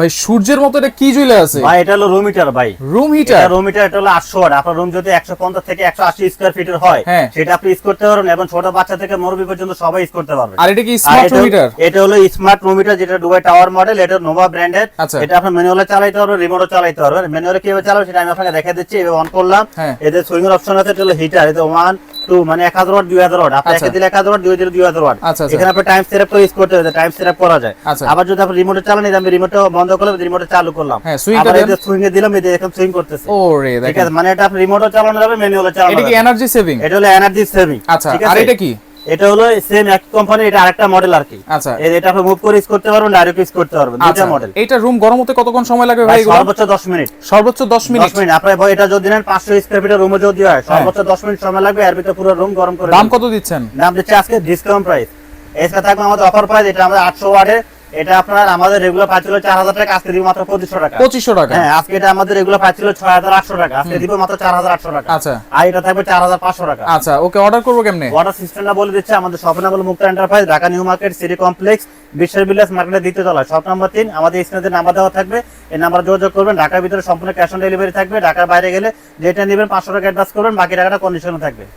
ভাই সূর্যের মতো এটা কি জ্বলে আছে ভাই এটা হলো রুম হিটার ভাই। Room heater? রুম হিটার এটা হলো 800 ওয়াট। আপনার রুম যদি 150 থেকে 180 স্কয়ার ফিটের হয় হ্যাঁ। সেটা আপনি ইউজ করতে পারবেন এবং ছোট বাচ্চা থেকে মুরব্বি পর্যন্ত সবাই ইউজ করতে পারবে। আর এটা কি স্মার্ট রুম হিটার? এটা হলো স্মার্ট রুম হিটার, যেটা দুবাই টাওয়ার মডেল। এটা নোভা ব্র্যান্ডের। আচ্ছা। এটা আপনি ম্যানুয়ালে চালাতে পারবেন, রিমোটও চালাতে পারবেন। ম্যানুয়ালে কিভাবে চালাবেন সেটা আমি আপনাকে দেখিয়ে দিচ্ছি। এভাবে অন করলাম, হ্যাঁ। এদের সুইং এর অপশন আছে। এটা হলো হিটার, এটা 1 2 মানে 1000 ওয়াট 2000 ওয়াট। আপনি আচ্ছা। একে দিলে 1000 ওয়াট, দুই দিলে 2000 ওয়াট। আচ্ছা, আচ্ছা। এখানে আপনি টাইম সেটআপ করে ইউজ করতে পারবেন, টাইম সেটআপ করা যায়। আচ্ছা। আবার যদি আপনি রিমোটে চালান, এই যে আমি রিমোটটা বন্ধ করলাম, রিমোটে চালু করলাম, হ্যাঁ, সুইংটা আবার এই দেন। যে সুইং এ দিলাম, এই যে এখন সুইং করতেছে। ওরে ঠিক দেখেন, আছে, মানে এটা আপনি রিমোটও চালানো যাবে, ম্যানুয়ালে চালানো এটা যাবে। কি এনার্জি সেভিং? এটা হলো এনার্জি সেভিং। আচ্ছা, ঠিক আর আছে। এটা কি? এটা হলো সেম এক কোম্পানি, এটা আরেকটা মডেল আর কি। আচ্ছা। এটা আপনি মুভ করে ইউজ করতে পারবেন, ডাইরেক্ট ইউজ করতে পারবেন, দুটো আচ্ছা, মডেল। এটা রুম গরম হতে কতক্ষণ সময় লাগবে ভাই ভাই এগুলো? সর্বোচ্চ 10 মিনিট। সর্বোচ্চ 10 মিনিট। 10 মিনিট। আপনি এটা যদি নেন 500 স্কয়ার ফিটের রুমে যদি হয়, সর্বোচ্চ 10 মিনিট সময় লাগবে, এর ভিতরে পুরো রুম গরম করে দাম দেবে। কত দিচ্ছেন? দাম দিচ্ছে আজকে ডিসকাউন্ট প্রাইস। এছাড়া থাকবে আমাদের অফার প্রাইস, এটা আমাদের 800 ওয়াটে। এটা আপনার আমাদের রেগুলার প্রাইস ছিল 4000 টাকা, আজকে দিব মাত্র 2500 টাকা। 2500 টাকা? হ্যাঁ, আজকে এটা আমাদের রেগুলার প্রাইস ছিল 6800 টাকা, আজকে দিব মাত্র 4800 টাকা। আচ্ছা। আর এটা থাকবে 4500 টাকা। আচ্ছা, ওকে, অর্ডার করবো কেমনে? ওয়াটার সিস্টেমটা বলে দিচ্ছে। আমাদের শপ নাম হলো Mukta enterprise, Dhaka new market, city complex, বিশ্বের বিলাস মার্কেটের দ্বিতীয় তলায়, শপ নাম্বার 3। আমাদের স্ক্রিনে নাম্বার দেওয়া থাকবে, এই নাম্বারে যোগাযোগ করবেন। ঢাকার ভিতরে সম্পূর্ণ ক্যাশ অন ডেলিভারি থাকবে। ঢাকার বাইরে গেলে যেটা নেবেন 500 টাকা অ্যাডভান্স করবেন, বাকি টাকাটা কন্ডিশনে থাকবে।